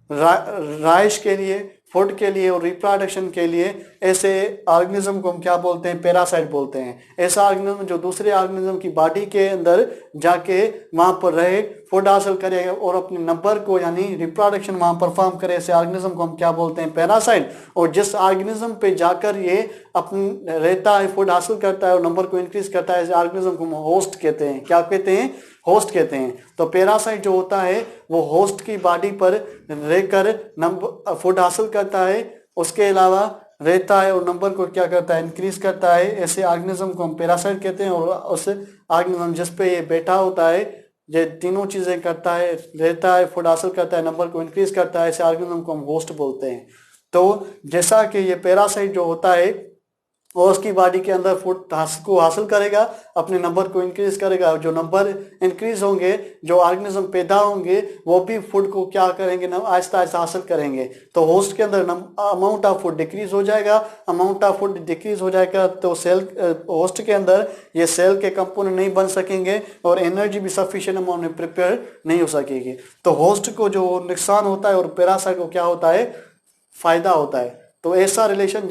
राइश के लिए, फूड के लिए और रिप्रोडक्शन के लिए, ऐसे ऑर्गेनिज्म को हम क्या बोलते हैं? पैरासाइट बोलते हैं। ऐसा ऑर्गेनिज्म जो दूसरे ऑर्गेनिज्म की बॉडी के अंदर जाके वहां पर रहे, फूड हासिल करे और अपने नंबर को यानी रिप्रोडक्शन वहां परफॉर्म करे, ऐसे ऑर्गेनिज्म को हम क्या बोलते हैं? पैरासाइट। और जिस ऑर्गेनिज्म पे जाकर ये अपने रहता है, फूड हासिल करता है और नंबर को इंक्रीज करता है, ऐसे ऑर्गेनिज्म को हम होस्ट कहते हैं। क्या कहते हैं? होस्ट कहते हैं। तो पैरासाइट जो होता है वो होस्ट की बॉडी पर रहकर नंबर फूड हासिल करता है, उसके अलावा रहता है और नंबर को क्या करता है? इंक्रीज करता है। ऐसे ऑर्गेनिज्म को हम पैरासाइट कहते हैं। और उस ऑर्गेनिज्म जिस पे ये बैठा होता है, ये तीनों चीजें करता है, रहता है, फूड हासिल करता है, नंबर को इंक्रीज करता है, ऐसे ऑर्गेनिज्म को हम होस्ट बोलते हैं। तो जैसा कि ये पैरासाइट जो होता है वो उसकी बॉडी के अंदर फूड को हासिल करेगा, अपने नंबर को इंक्रीज करेगा। जो नंबर इंक्रीज होंगे, जो ऑर्गेनिज्म पैदा होंगे, वो भी फूड को क्या करेंगे? आहिस्ता आहिस्ता हासिल करेंगे। तो होस्ट के अंदर अमाउंट ऑफ फूड डिक्रीज हो जाएगा। अमाउंट ऑफ फूड डिक्रीज हो जाएगा तो सेल होस्ट के अंदर ये सेल के कंपोनेंट नहीं बन सकेंगे और एनर्जी भी सफिशिएंट अमाउंट में प्रिपेयर नहीं हो सकेगी। तो होस्ट को जो नुकसान होता है और पैरासाइट को क्या होता है? फायदा होता है। तो ऐसा रिलेशन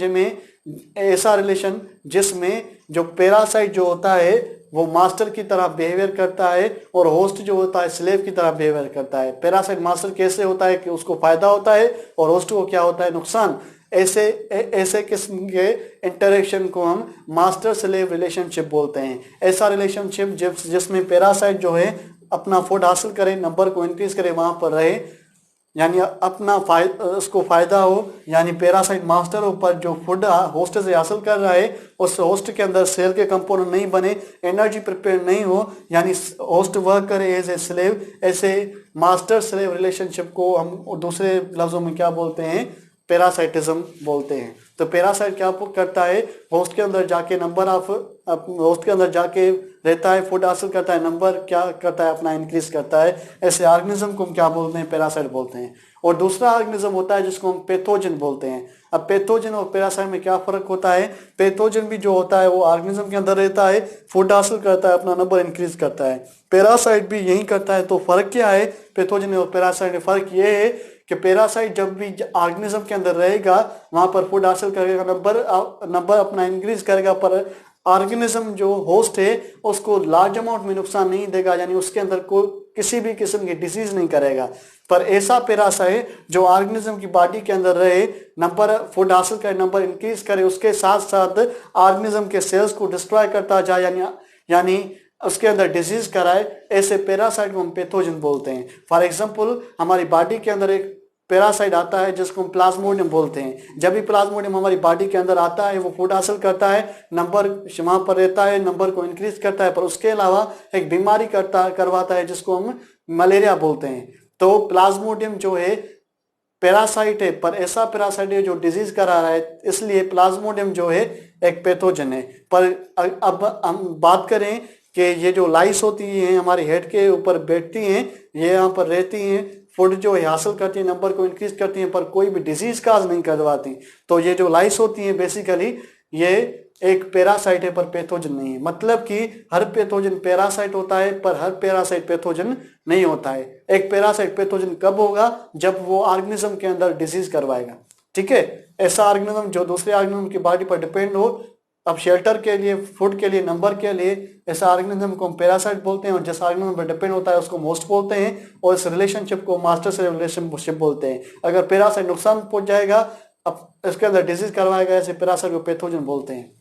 जिसमें जो पैरासाइट जो होता है वो मास्टर की तरह बिहेवियर करता है और होस्ट जो होता है स्लेव की तरह बिहेवियर करता है। पैरासाइट मास्टर कैसे होता है कि उसको फायदा होता है और होस्ट को क्या होता है? नुकसान। ऐसे किस्म के इंटरेक्शन को हम मास्टर स्लेव रिलेशनशिप बोलते हैं। ऐसा रिलेशनशिप जिसमें पैरासाइट जो है अपना फूड हासिल करे, नंबर को इंक्रीज करे, वहां पर रहे, यानी अपना उसको फायदा हो, यानी पैरासाइट मास्टर ऊपर जो फूड होस्ट से हासिल कर रहा है उस होस्ट के अंदर सेल के कंपोनेंट नहीं बने, एनर्जी प्रिपेयर नहीं हो, यानी होस्ट वर्क करे एज ए स्लेव। ऐसे मास्टर स्लेव रिलेशनशिप को हम दूसरे लफ्जों में क्या बोलते हैं? पैरासाइटिज्म बोलते हैं। तो पैरासाइट क्या करता है? होस्ट के अंदर जाके होस्ट के अंदर जाके रहता है, फूड हासिल करता है, नंबर क्या करता है? अपना इंक्रीज करता है। ऐसे ऑर्गेनिज्म को हम क्या बोलते हैं? पैरासाइट बोलते हैं। और दूसरा ऑर्गेनिज्म होता है जिसको हम पैथोजन बोलते हैं। अब पैथोजन और पैरासाइट में क्या फर्क होता है? पैथोजन भी जो होता है वो ऑर्गेनिज्म के अंदर रहता है, फूड हासिल करता है, अपना नंबर इंक्रीज करता है। पैरासाइट भी यही करता है। तो फर्क क्या है पैथोजन और पैरासाइट में? फर्क ये है कि पैरासाइट जब भी ऑर्गेनिज्म के अंदर रहेगा वहां पर फूड हासिल करेगा, नंबर अपना इंक्रीज करेगा, पर ऑर्गेनिज्म जो होस्ट है उसको लार्ज अमाउंट में नुकसान नहीं देगा, यानी उसके अंदर कोई किसी भी किस्म की डिसीज नहीं करेगा। पर ऐसा पैरासाइट जो ऑर्गेनिज्म की बॉडी के अंदर रहे, नंबर फूड हासिल करे, नंबर इंक्रीज करे, उसके साथ साथ ऑर्गेनिज्म के सेल्स को डिस्ट्रॉय करता जाए, यानी उसके अंदर डिजीज कराए, ऐसे पैरासाइट को हम पैथोजन बोलते हैं। फॉर एग्जांपल हमारी बॉडी के अंदर एक पैरासाइट आता है जिसको हम प्लाज्मोडियम बोलते हैं। जब भी प्लाज्मोडियम हमारी बॉडी के अंदर आता है वो फूड हासिल करता है, नंबर वहां पर रहता है, नंबर को इंक्रीज करता है, पर उसके अलावा एक बीमारी करवाता है जिसको हम मलेरिया बोलते हैं। तो प्लाज्मोडियम जो है पैरासाइट है, पर ऐसा पैरासाइट है जो डिजीज करा रहा है, इसलिए प्लाज्मोडियम जो है एक पैथोजन है। पर अब हम बात करें कि ये जो लाइस होती हैं हमारे हेड के ऊपर बैठती हैं, ये यहाँ पर रहती हैं, फूड जो है हासिल करती है, नंबर को इंक्रीज करती हैं, पर कोई भी डिजीज काज नहीं करवाती। तो ये जो लाइस होती हैं बेसिकली ये एक पैरासाइट है पर पैथोजन नहीं है। मतलब कि हर पैथोजन पैरासाइट होता है पर हर पैरासाइट पैथोजन नहीं होता है। एक पैरासाइट पैथोजन कब होगा? जब वो ऑर्गेनिज्म के अंदर डिजीज करवाएगा। ठीक है, ऐसा ऑर्गेनिज्म जो दूसरे ऑर्गेनिज्म की बॉडी पर डिपेंड हो, अब शेल्टर के लिए, फूड के लिए, नंबर के लिए, ऐसा ऑर्गेनिज्म को हम पैरासाइट बोलते हैं। और जिस ऑर्गेनिज्म पर डिपेंड होता है उसको मोस्ट बोलते हैं, और इस रिलेशनशिप को मास्टर से रिलेशनशिप बोलते हैं। अगर पैरासाइट नुकसान पहुंच जाएगा, अब इसके अंदर डिजीज करवाएगा, ऐसे पैरासाइट को पैथोजन बोलते हैं।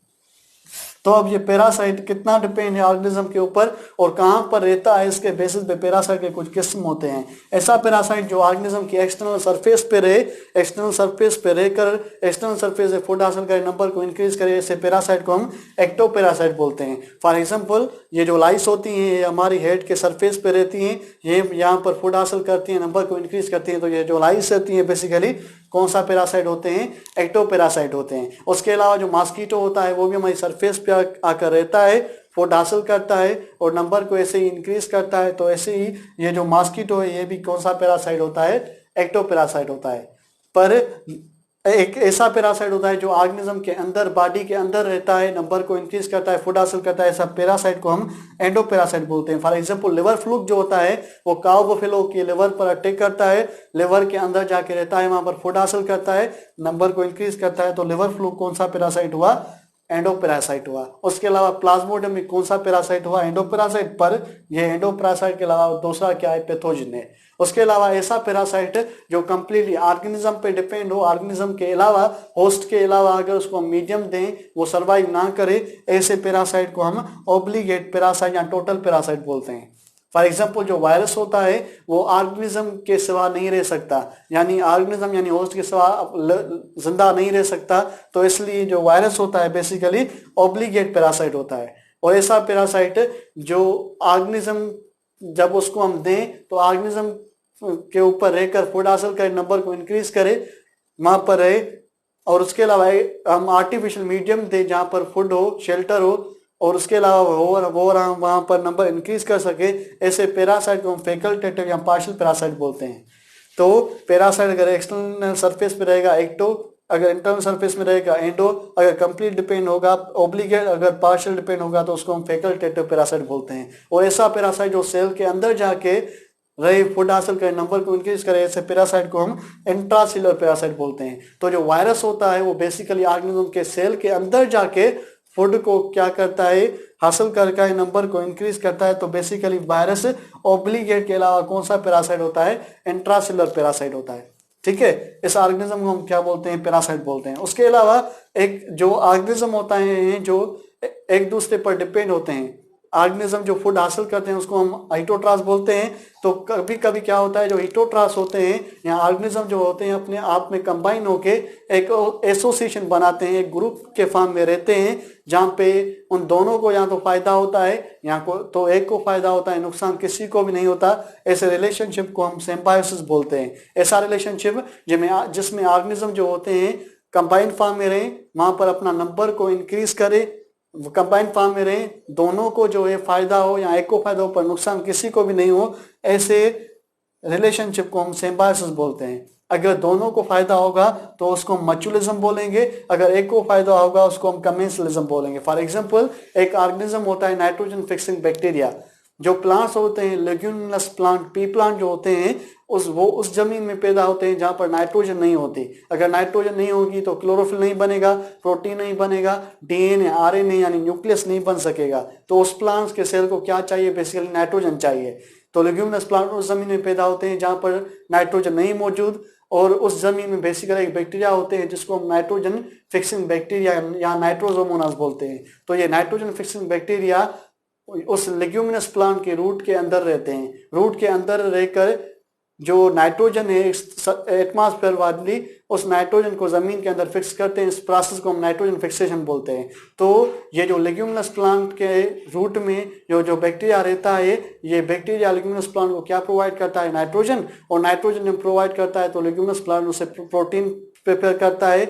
तो अब ये पैरासाइट कितना डिपेंड है ऑर्गेनिज्म के ऊपर और कहाँ पर रहता है, इसके बेसिस पे पैरासाइट के कुछ किस्म होते हैं। ऐसा पैरासाइट जो ऑर्गेनिज्म की एक्सटर्नल सरफेस पे रहे, एक्सटर्नल सरफेस पे रहकर एक्सटर्नल सरफेस से फूड हासिल करे, नंबर को इंक्रीज करे, ऐसे पैरासाइट को हम एक्टोपैरासाइट बोलते हैं। फॉर एग्जाम्पल ये जो लाइस होती हैं ये हमारी हेड के सरफेस पे रहती हैं, ये यहाँ पर फूड हासिल करती हैं, नंबर को इंक्रीज करती हैं। तो ये जो लाइस रहती है बेसिकली कौन सा पैरासाइट होते हैं? एक्टोपैरासाइट होते हैं। उसके अलावा जो मॉस्किटो होता है वो भी हमारी सरफेस पे आकर रहता है, फूड हासिल करता है और नंबर को ऐसे ही इंक्रीज करता है। तो ऐसे ही ये जो मॉस्किटो है ये भी कौन सा पैरासाइट होता है? एक्टोपैरासाइट होता है। पर एक ऐसा पैरासाइट होता है जो ऑर्गेनिज्म के अंदर, बॉडी के अंदर रहता है, नंबर को इंक्रीज करता है, फूड हासिल करता है, ऐसा पैरासाइट को हम एंडोपैरासाइट बोलते हैं। फॉर एग्जांपल लिवर फ्लूक जो होता है वो काउ बफेलो के लिवर पर अटैक करता है, लिवर के अंदर जाके रहता है, वहां पर फूड हासिल करता है, नंबर को इंक्रीज करता है। तो लिवर फ्लूक कौन सा पैरासाइट हुआ? एंडोपैरासाइट हुआ। उसके अलावा प्लाज्मोडियम में कौन सा पैरासाइट हुआ? एंडोपैरासाइट। पर ये एंडोपैरासाइट के अलावा दूसरा क्या है? पैथोजन है। उसके अलावा ऐसा पैरासाइट जो कंप्लीटली ऑर्गेनिज्म पे डिपेंड हो, ऑर्गेनिज्म के अलावा, होस्ट के अलावा अगर उसको मीडियम दें वो सर्वाइव ना करे, ऐसे पैरासाइट को हम ऑब्लिगेट पैरासाइट या टोटल पैरासाइट बोलते हैं। फॉर एग्जाम्पल जो वायरस होता है वो ऑर्गेनिज्म के सिवा नहीं रह सकता, यानी ऑर्गेनिज्म यानी होस्ट के सिवा जिंदा नहीं रह सकता। तो इसलिए जो वायरस होता है बेसिकली ऑब्लिगेट पैरासाइट होता है। और ऐसा पैरासाइट जो ऑर्गेनिज्म जब उसको हम दें तो ऑर्गेनिज्म के ऊपर रहकर फूड हासिल करे, नंबर को इंक्रीज करे, वहां पर रहे। और उसके अलावा हम आर्टिफिशियल मीडियम दें जहाँ पर फूड हो, शेल्टर हो, और उसके अलावा वो वहां पर नंबर इंक्रीज कर सके, ऐसे पैरासाइट को हम फैकल्टेटिव या पार्शियल पैरासाइट बोलते हैं। तो पैरासाइट अगर एक्सटर्नल सरफेस पे रहेगा एक्टो, अगर इंटरनल सरफेस में रहेगा एंडो, अगर कंप्लीट डिपेंड होगा ऑब्लिगेट, अगर पार्शियल डिपेंड होगा तो उसको हम फैकल्टेटिव पैरासाइट बोलते हैं। और ऐसा पैरासाइट जो सेल के अंदर जाके रहे, फूड हासिल करे, नंबर को इंक्रीज करे, ऐसे पैरासाइट को हम इंट्रासेलुलर पैरासाइट बोलते हैं। तो जो वायरस होता है वो बेसिकली ऑर्गेनिज्म के सेल के अंदर जाके फूड को क्या करता है? हासिल करके नंबर को इंक्रीज करता है। तो बेसिकली वायरस ऑब्लिगेट के अलावा कौन सा पैरासाइट होता है? इंट्रासेलुलर पैरासाइट होता है। ठीक है, इस ऑर्गेनिज्म को हम क्या बोलते हैं? पैरासाइट बोलते हैं। उसके अलावा एक जो ऑर्गेनिज्म होता है जो एक दूसरे पर डिपेंड होते हैं, ऑर्गेनिज्म जो फूड हासिल करते हैं उसको हम हाइटोट्रास बोलते हैं। तो कभी कभी क्या होता है जो हाइटोट्रास होते हैं या ऑर्गेनिज्म जो होते हैं अपने आप में कंबाइन होके एक एसोसिएशन बनाते हैं, एक ग्रुप के फॉर्म में रहते हैं, जहाँ पे उन दोनों को या तो फायदा होता है या तो एक को फायदा होता है, नुकसान किसी को भी नहीं होता। ऐसे रिलेशनशिप को हम सिम्बायोसिस बोलते हैं। ऐसा रिलेशनशिप जिसमें ऑर्गेनिज्म जो होते हैं कंबाइन फॉर्म में रहे, वहां पर अपना नंबर को इंक्रीज करे, कंबाइन फॉर्म में रहे, दोनों को जो है फायदा हो या एक को फायदा हो पर नुकसान किसी को भी नहीं हो, ऐसे रिलेशनशिप को हम सिम्बायोसिस बोलते हैं। अगर दोनों को फायदा होगा तो उसको हम म्यूचुअलिज्म बोलेंगे, अगर एक को फायदा होगा उसको हम कमेंसलिज्म बोलेंगे। फॉर एग्जांपल एक ऑर्गेनिज्म होता है नाइट्रोजन फिक्सिंग बैक्टीरिया। जो प्लांट्स होते हैं लेग्यूमिनस प्लांट, पी प्लांट जो होते हैं वो उस जमीन में पैदा होते हैं जहां पर नाइट्रोजन नहीं होती। अगर नाइट्रोजन नहीं होगी तो क्लोरोफिल नहीं बनेगा, प्रोटीन नहीं बनेगा, डीएनए, आरएनए यानी न्यूक्लियस नहीं बन सकेगा। तो उस प्लांट्स के सेल को क्या चाहिए? बेसिकली नाइट्रोजन चाहिए। तो लेग्यूमिनस प्लांट उस जमीन में पैदा होते हैं जहां पर नाइट्रोजन नहीं मौजूद, और उस जमीन में बेसिकली एक बैक्टीरिया होते हैं जिसको हम नाइट्रोजन फिक्सिंग बैक्टीरिया या नाइट्रोजोमोनास बोलते हैं। तो ये नाइट्रोजन फिक्सिंग बैक्टीरिया उस लेग्यूमिनस प्लांट के रूट के अंदर रहते हैं। रूट के अंदर रहकर जो नाइट्रोजन है एटमॉस्फेयर वाली, उस नाइट्रोजन को जमीन के अंदर फिक्स करते हैं। इस प्रोसेस को हम नाइट्रोजन फिक्सेशन बोलते हैं। तो ये जो लेग्यूमिनस प्लांट के रूट में जो बैक्टीरिया रहता है, ये बैक्टीरिया लेग्यूमिनस प्लांट को क्या प्रोवाइड करता है? नाइट्रोजन। और नाइट्रोजन जब प्रोवाइड करता है तो लेग्यूमिनस प्लांट उसे प्रोटीन प्रिपेयर करता है,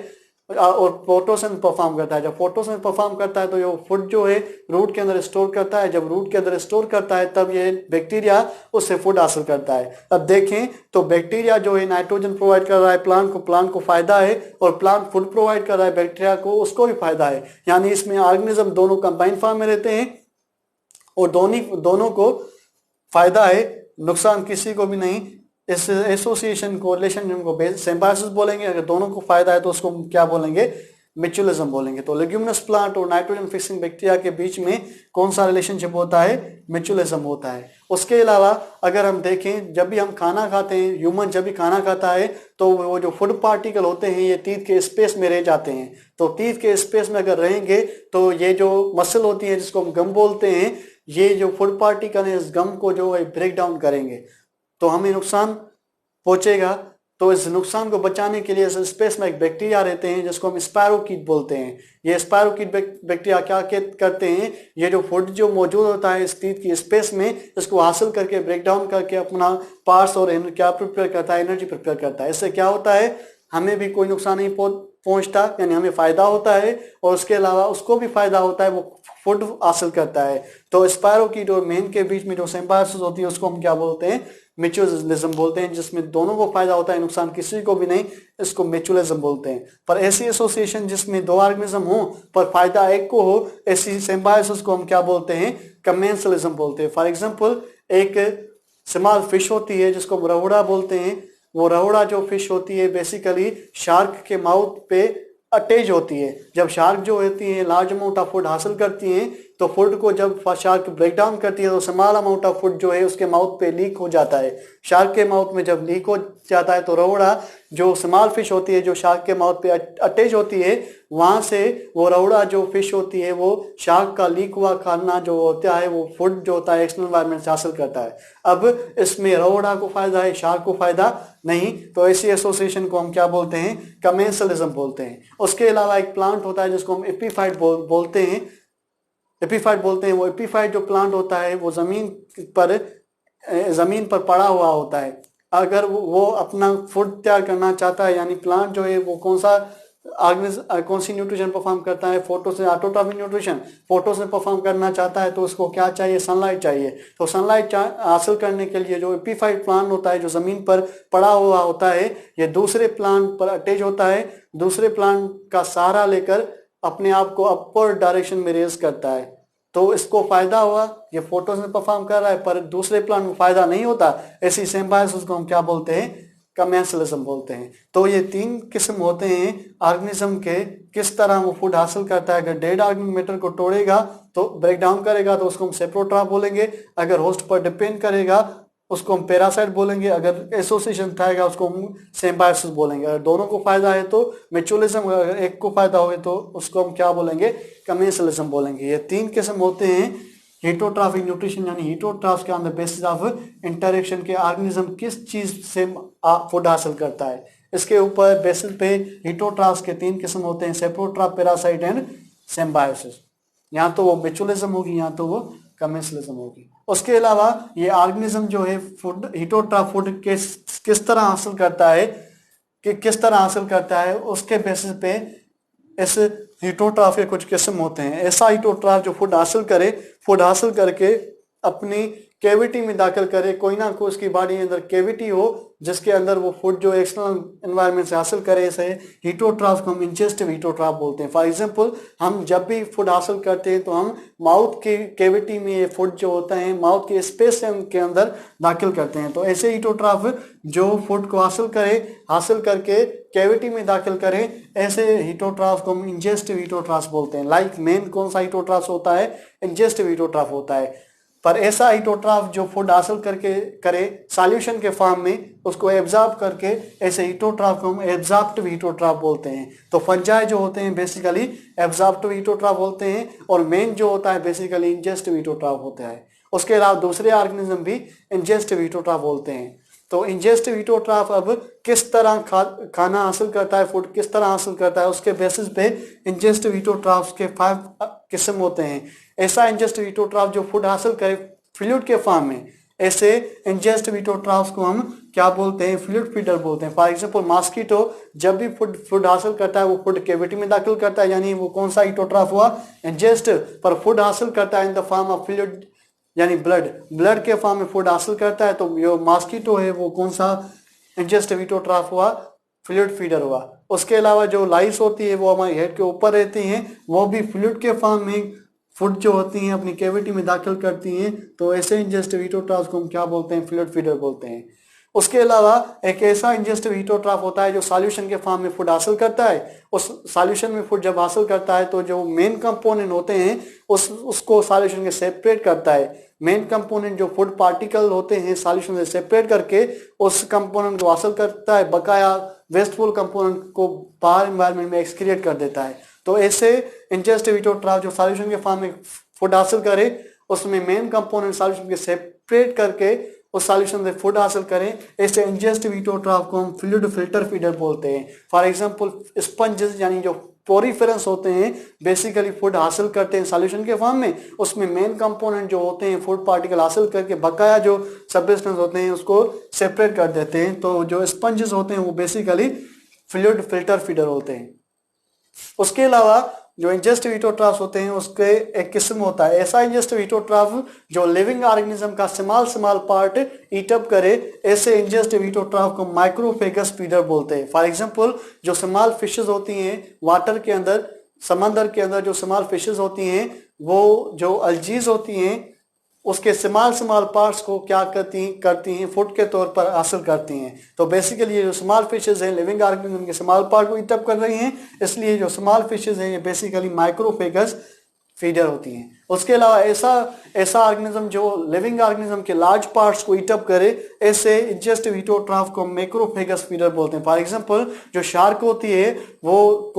और फोटोसिंथेसिस परफॉर्म करता है। जब फोटोसिंथेसिस परफॉर्म करता है तो ये फूड जो है रूट के अंदर स्टोर करता है। जब रूट के अंदर स्टोर करता है तब ये बैक्टीरिया उससे फूड हासिल करता है। अब देखें तो बैक्टीरिया जो है नाइट्रोजन प्रोवाइड कर रहा है प्लांट को फायदा है, और प्लांट फूड प्रोवाइड कर रहा है बैक्टीरिया को, उसको भी फायदा है। यानी इसमें ऑर्गेनिज्म दोनों कंबाइन फॉर्म में रहते हैं और दोनों को फायदा है, नुकसान किसी को भी नहीं। इस एसोसिएशन को, रिलेशनशिप को सिम्बायोसिस बोलेंगे। अगर दोनों को फायदा है तो उसको क्या बोलेंगे, म्यूचुअलिज्म बोलेंगे। तो लेग्यूमिनस प्लांट और नाइट्रोजन फिक्सिंग बैक्टीरिया के बीच में कौन सा रिलेशनशिप होता है, म्यूचुअलिज्म होता है। उसके अलावा अगर हम देखें, जब भी हम खाना खाते हैं, ह्यूमन जब भी खाना खाता है तो वो जो फूड पार्टिकल होते हैं ये टीथ के स्पेस में रह जाते हैं। तो टीथ के स्पेस में अगर रहेंगे तो ये जो मसल होती है जिसको हम गम बोलते हैं, ये जो फूड पार्टिकल है इस गम को जो है ब्रेक डाउन करेंगे तो हमें नुकसान पहुंचेगा। तो इस नुकसान को बचाने के लिए इस स्पेस में एक बैक्टीरिया रहते हैं जिसको हम स्पायरोकीट बोलते हैं। ये स्पायरोकीट बैक्टीरिया क्या करते हैं, ये जो फूड जो मौजूद होता है इस टीथ की स्पेस में, इसको हासिल करके ब्रेक डाउन करके अपना पार्ट्स और क्या प्रिपेयर करता है, एनर्जी प्रिपेयर करता है। इससे क्या होता है, हमें भी कोई नुकसान नहीं पहुंचता, यानी हमें फायदा होता है और उसके अलावा उसको भी फायदा होता है, वो फूड हासिल करता है। तो स्पायरोकीट और मेन के बीच में जो सिम्बायोसिस होती है उसको हम क्या बोलते हैं, म्यूचुअलिज्म बोलते हैं, जिसमें दोनों को फायदा होता है, नुकसान किसी को भी नहीं, इसको म्यूचुअलिज्म बोलते हैं। पर ऐसी एसोसिएशन जिसमें दो ऑर्गेनिज्म हो पर फायदा एक को हो, ऐसी सिम्बायोसिस को हम क्या बोलते हैं, कमेंसलिज्म बोलते हैं। फॉर एग्जांपल एक स्मॉल फिश होती है जिसको हम रहुड़ा बोलते हैं। वो रहुड़ा जो फिश होती है बेसिकली शार्क के माउथ पे अटैच होती है। जब शार्क जो होती है लार्ज अमाउंट ऑफ फूड हासिल करती हैं तो फूड को जब शार्क ब्रेक डाउन करती है तो स्मॉल अमाउंट ऑफ फूड जो है उसके माउथ पे लीक हो जाता है। शार्क के माउथ में जब लीक हो जाता है तो रहुड़ा जो स्मॉल फिश होती है जो शार्क के माउथ पे अटैच होती है, वहां से वो रहुड़ा जो फिश होती है वो शार्क का लीक हुआ खाना जो होता है वो फूड जो होता है एक्सटर्नल एनवायरनमेंट से हासिल करता है। अब इसमें रहुड़ा को फायदा है, शार्क को फायदा नहीं। तो ऐसी एसोसिएशन को हम क्या बोलते हैं, कमेंसलिज्म बोलते हैं। उसके अलावा एक प्लांट होता है जिसको हम एपीफाइट बोलते हैं। वो एपीफाइट जो प्लांट होता है वो जमीन पर पड़ा हुआ होता है। अगर वो अपना फूड तैयार करना चाहता है, यानी प्लांट जो है वो कौन सी न्यूट्रिशन परफॉर्म करता है, ऑटोट्रॉफिक न्यूट्रिशन फोटो से परफॉर्म करना चाहता है तो उसको क्या चाहिए, सनलाइट चाहिए। तो सनलाइट हासिल करने के लिए जो एपीफाइट प्लांट होता है जो जमीन पर पड़ा हुआ होता है, ये दूसरे प्लांट पर अटैच होता है, दूसरे प्लांट का सहारा लेकर अपने आप को अपवर्ड डायरेक्शन में रेज करता है। तो इसको फायदा हुआ, ये फोटो से परफॉर्म कर रहा है, पर दूसरे प्लांट को फायदा नहीं होता। ऐसी सिम्बायोसिस को हम क्या बोलते हैं, कमेंसलिज्म बोलते हैं। तो ये तीन किस्म होते हैं ऑर्गेनिज्म के, किस तरह वो फूड हासिल करता है। अगर डेड ऑर्गेनिक मैटर को तोड़ेगा तो ब्रेक डाउन करेगा तो उसको हम सेप्रोट्रॉफ बोलेंगे। अगर होस्ट पर डिपेंड करेगा उसको हम पैरासाइट बोलेंगे। अगर एसोसिएशन थाएगा उसको हम सिम्बायोसिस बोलेंगे। अगर दोनों को फायदा है तो म्यूचुअलिज्म, अगर एक को फायदा हो तो उसको हम क्या बोलेंगे, कमेंसलिज्म बोलेंगे। ये तीन किस्म होते हैं हेटरोट्रॉफिक न्यूट्रिशन, यानी हेटरोट्रॉफ के on the basis of interaction के ऑर्गेनिज्म किस चीज से फूड हासिल करता है, इसके ऊपर बेसिस पे हेटरोट्रॉफ के तीन किस्म होते हैं, सेप्रोट्रॉफ, पैरासाइट एंड सिम्बायोसिस। यहाँ तो वो म्यूचुअलिज्म होगी, यहाँ तो वो कमेंसलिज्म होगी। उसके अलावा ये ऑर्गेनिज्म जो है फूड हेटरोट्रॉफ फूड किस तरह हासिल करता है, कि किस तरह हासिल करता है, उसके बेसिस पे इस हेटरोट्रॉफ के कुछ किस्म होते हैं। ऐसा हेटरोट्रॉफ जो फूड हासिल करके अपनी कैविटी में दाखिल करे, कोई ना कोई उसकी बॉडी के अंदर कैविटी हो जिसके अंदर वो फूड जो एक्सटर्नल एनवायरनमेंट से हासिल करे, ऐसे हेटरोट्रॉफ को हम इंजेस्टिव हेटरोट्रॉफ बोलते हैं। फॉर एग्जांपल हम जब भी फूड हासिल करते हैं तो हम माउथ की कैविटी में ये फूड जो होता है माउथ के स्पेस के अंदर दाखिल करते हैं। तो ऐसे हेटरोट्रॉफ जो फूड को हासिल करके कैविटी में दाखिल करें, ऐसे हेटरोट्रॉफ को हम इंजेस्टिव हेटरोट्रॉफ बोलते हैं। लाइक मेन कौन सा हेटरोट्रॉफ होता है, इंजेस्टिव हेटरोट्रॉफ होता है। पर ऐसा हेटरोट्रॉफ जो फूड हासिल करके करे सॉल्यूशन के फॉर्म में, उसको एब्जॉर्ब करके, ऐसे हेटरोट्रॉफ को हम एब्जॉर्प्टिव हेटरोट्रॉफ बोलते हैं। तो फंजाई जो होते हैं बेसिकली एब्जॉर्प्टिव हेटरोट्रॉफ बोलते हैं, और मेन जो होता है बेसिकली इंजेस्टिव हेटरोट्रॉफ होता है। उसके अलावा दूसरे ऑर्गेनिज्म भी इंजेस्टिव हेटरोट्रॉफ बोलते हैं। तो इंजेस्टिव हेटरोट्रॉफ अब किस तरह खाना हासिल करता है, फूड किस तरह हासिल करता है, उसके बेसिस पे इंजेस्टिव हेटरोट्रॉफ के 5 किस्म होते हैं। ऐसा इंजेस्टिव हेटरोट्रॉफ जो फूड हासिल करे फ्लूइड के फॉर्म में, ऐसे इंजेस्टिव हेटरोट्रॉफ को हम क्या बोलते हैं, फ्लूइड फीडर बोलते हैं। फॉर एग्जांपल मॉस्किटो जब भी फूड हासिल करता है वो फूड कैविटी में दाखिल करता है, यानी वो कौन सा हीटोट्रॉफ हुआ, इंजेस्ट। पर फूड हासिल करता है in the form of fluid, यानी ब्लड के फॉर्म में फूड हासिल करता है। तो जो मॉस्किटो है वो कौन सा इंजेस्ट हीटोट्रॉफ हुआ, फ्लूइड फीडर हुआ। उसके अलावा जो लाइस होती है वो हमारे हेड के ऊपर रहती हैं, वो भी फ्लूइड के फॉर्म में फूड जो होती हैं अपनी कैविटी में दाखिल करती हैं। तो ऐसे इंजेस्टिव हीटोट्रॉफ को हम क्या बोलते हैं, फ्लूइड फीडर बोलते हैं। उसके अलावा एक ऐसा इंजेस्टिव हीटोट्रॉफ होता है जो सॉल्यूशन के फॉर्म में फूड हासिल करता है। उस सॉल्यूशन में फूड जब हासिल करता है तो जो मेन कंपोनेंट होते हैं उसको सॉल्यूशन के सेपरेट करता है। मेन कंपोनेंट जो फूड पार्टिकल होते हैं सॉल्यूशन से सेपरेट करके उस कंपोनेंट को हासिल करता है, बकाया वेस्टफुल कंपोनेंट को बाहर एनवायरनमेंट में एक्सक्रिएट कर देता है। तो ऐसे इंजेस्टिव हीटोट्रॉफ जो सॉल्यूशन के फॉर्म में फूड हासिल करे उसमें मेन कंपोनेंट सॉल्यूशन के सेपरेट करके उस सॉल्यूशन से फूड हासिल करें, ऐसे इंजेस्टिव हीटोट्रॉफ को हम फ्लूइड फिल्टर फीडर बोलते हैं। फॉर एग्जांपल स्पंजेस यानी जो पोरीफेरेंस होते हैं बेसिकली फूड हासिल करते हैं सॉल्यूशन के फॉर्म में, उसमें मेन कंपोनेंट जो होते हैं फूड पार्टिकल हासिल करके बकाया जो सब्सटेंस होते हैं उसको सेपरेट कर देते हैं। तो जो स्पंजेस होते हैं वो बेसिकली फ्लूइड फिल्टर फीडर होते हैं। उसके अलावा जो इंजेस्टिव हीटोट्रॉफ होते हैं उसके एक किस्म होता है ऐसा इंजेस्टिव हीटोट्रॉफ जो लिविंग ऑर्गेनिज्म का स्मॉल पार्ट ईट अप करे, ऐसे इंजेस्टिव हीटोट्रॉफ को माइक्रोफेगस फीडर बोलते हैं। फॉर एग्जांपल जो स्मॉल फिशेस होती हैं वाटर के अंदर, समंदर के अंदर जो स्मॉल फिशेस होती हैं वो जो अल्जीज होती हैं उसके स्मॉल पार्ट्स को क्या करती हैं फूड के तौर पर हासिल करती हैं। तो बेसिकली ये जो स्मॉल फिशेस हैं लिविंग ऑर्गेनिज्म के स्मॉल पार्ट को ईट अप कर रही हैं, इसलिए जो स्मॉल फिशेस हैं ये बेसिकली माइक्रोफेगस फीडर होती हैं। उसके अलावा ऐसा ऑर्गेनिज्म जो लिविंग ऑर्गेनिज्म के लार्ज पार्ट्स को ईट अप करे, ऐसे इंजेस्टिव हीटोट्रॉफ को मैक्रोफेगस फीडर बोलते हैं। फॉर एग्जांपल जो शार्क होती है वो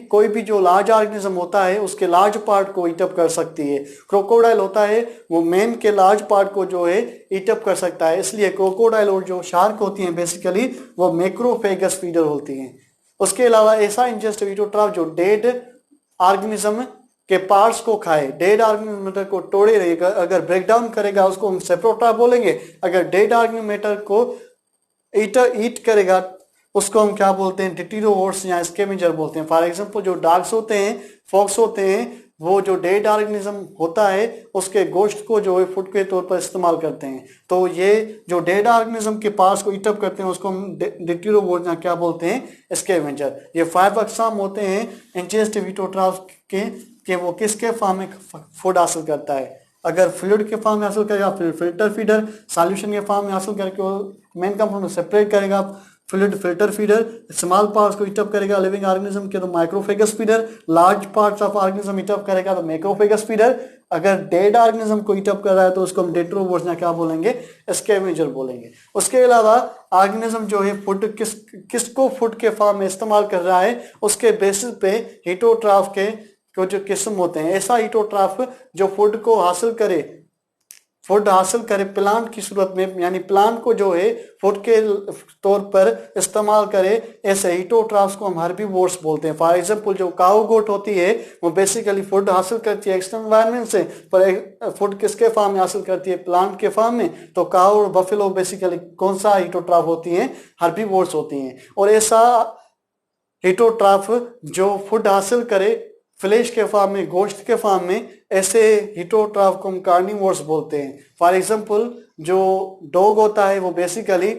कोई भी जो लार्ज ऑर्गेनिज्म होता है उसके लार्ज पार्ट को ईट अप कर सकती है। क्रोकोडाइल होता है वो मेन के लार्ज पार्ट को जो है ईट अप कर सकता है, इसलिए क्रोकोडाइल और जो शार्क होती हैं बेसिकली वो मैक्रोफेगस फीडर होती हैं। उसके अलावा ऐसा इंजेस्टिव हीटोट्रॉफ जो डेड ऑर्गेनिज्म के पार्ट्स को खाए, डेड ऑर्गेनिक मैटर को तोड़े रहेगा, अगर ब्रेक डाउन करेगा उसको हम सेप्रोट्रॉफ बोलेंगे। अगर डेड ऑर्गेनिक मैटर को ईट करेगा उसको हम क्या बोलते हैं, डिटीरोवर्स या स्कैवेंजर बोलते हैं। फॉर एग्जांपल जो डॉग्स होते हैं, फॉक्स होते हैं, वो जो डेड ऑर्गेनिज्म होता है उसके गोश्त को जो है फूड के तौर पर इस्तेमाल करते हैं। तो ये जो डेड ऑर्गेनिज्म के पार्ट्स को ईट अप करते हैं उसको हम डिटीरोवर्स या क्या बोलते हैं, स्कैवेंजर। ये 5 अक़साम होते हैं इंजेस्टिव हीटोट्रॉफ के वो किसके फॉर्म में फूड हासिल करता है। अगर फ्लूइड के फॉर्म में हासिल करेगा फिर फिल्टर फीडर, सॉल्यूशन के फॉर्म में हासिल करके वो मेन कंपोनेंट सेपरेट करेगा fluid filter feeder, small parts को ईट अप करेगा लिविंग ऑर्गेनिज्म के तो microphagous feeder, large parts of organism eat up करेगा तो मैक्रोफेगस फीडर। अगर डेड ऑर्गेनिज्म को ईट अप कर रहा है तो उसको हम डिट्रोवर्स या क्या बोलेंगे, स्कैवेंजर बोलेंगे। उसके अलावा ऑर्गेनिज्म जो है फूड किसको फूड के फॉर्म में इस्तेमाल कर रहा है उसके बेसिस पे हीटोट्रॉफ के जो किस्म होते हैं। ऐसा हीटोट्रॉफ जो फूड हासिल करे प्लांट की सूरत में, यानी प्लांट को जो है फूड के तौर पर इस्तेमाल करे, ऐसे हीटोट्रॉफ्स को हम हर्बीवोर्स बोलते हैं। फॉर एग्जांपल जो काऊ गोट होती है वो बेसिकली फूड हासिल करती है एक्सटर्नल एनवायरनमेंट से, पर फूड किसके फॉर्म में हासिल करती है, प्लांट के फॉर्म में। तो काऊ और बफेलो बेसिकली कौन सा हीटोट्रॉफ होती हैं, हर्बीवोर्स होती हैं। और ऐसा हीटोट्रॉफ जो फूड हासिल करे फ्लैश के फॉर्म में, गोश्त के फॉर्म में, ऐसे हीटोट्रॉफ को हम कार्निवोर्स बोलते हैं। फॉर एग्जांपल जो डॉग होता है वो बेसिकली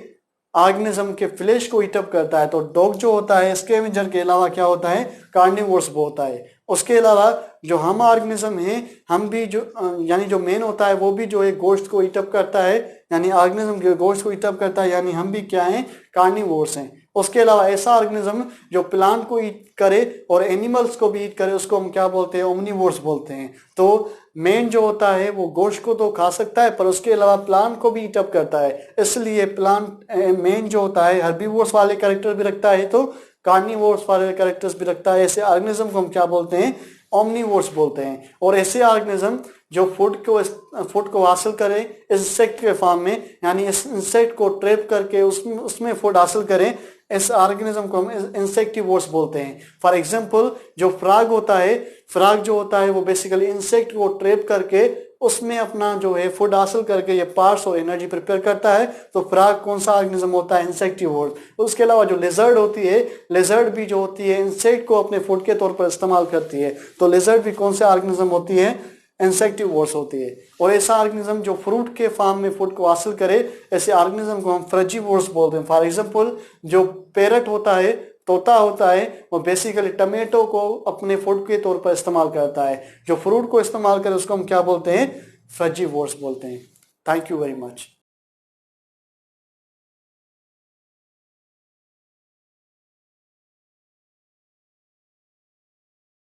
ऑर्गेनिज्म के फ्लैश को ईट अप करता है, तो डॉग जो होता है स्कैवेंजर के अलावा क्या होता है, कार्निवोर्स होता है। उसके अलावा जो हम ऑर्गेनिज्म हैं, हम भी जो यानी जो मेन होता है वो भी जो है गोश्त को ईट अप करता है, यानी ऑर्गेनिज्म के गोश्त को ईट अप करता है, यानी हम भी क्या हैं, कार्निवोर्स हैं। उसके अलावा ऐसा ऑर्गेनिज्म जो प्लांट को ईट करे और एनिमल्स को भी ईट करे उसको हम क्या बोलते हैं, ओमनीवोर्स बोलते हैं। तो मेन जो होता है वो गोश्त को तो खा सकता है पर उसके अलावा प्लांट को भी ईट अप करता है, इसलिए प्लांट मेन जो होता है हर्बीवोर्स वाले कैरेक्टर भी रखता है तो कार्निवोर्स वाले कैरेक्टर्स भी रखता है। ऐसे ऑर्गेनिज्म को हम क्या बोलते हैं, ओमनीवोर्स बोलते हैं। और ऐसे ऑर्गेनिज्म जो फूड को हासिल करे इंसेक्ट के फॉर्म में, यानी इस इंसेक्ट को ट्रैप करके उसमें फूड हासिल करें, इस ऑर्गेनिज्म को हम इंसेक्टिवोर्स बोलते हैं। फॉर एग्जांपल जो फ्रॉग होता है, फ्रॉग जो होता है वो बेसिकली इंसेक्ट को ट्रैप करके उसमें अपना जो है फूड हासिल करके ये पार्ट्स और एनर्जी प्रिपेयर करता है। तो फ्रॉग कौन सा ऑर्गेनिज्म होता है? इंसेक्टिवोर। उसके अलावा जो लिजर्ड होती है, लिजर्ड भी जो होती है इंसेक्ट को अपने फूड के तौर पर इस्तेमाल करती है। तो लिजर्ड भी कौन से ऑर्गेनिज्म होती है? इंसेक्टिवोर्स होती है। और ऐसा ऑर्गेनिज्म जो फ्रूट के फॉर्म में फूड को हासिल करे, ऐसे ऑर्गेनिज्म को हम फ्रजीवोर्स बोलते हैं। फॉर एग्जांपल जो पैरट होता है, तोता होता है, वो बेसिकली टमेटो को अपने फूड के तौर पर इस्तेमाल करता है। जो फ्रूट को इस्तेमाल करे उसको हम क्या बोलते हैं? फ्रजीवोर्स बोलते हैं। Thank you very much.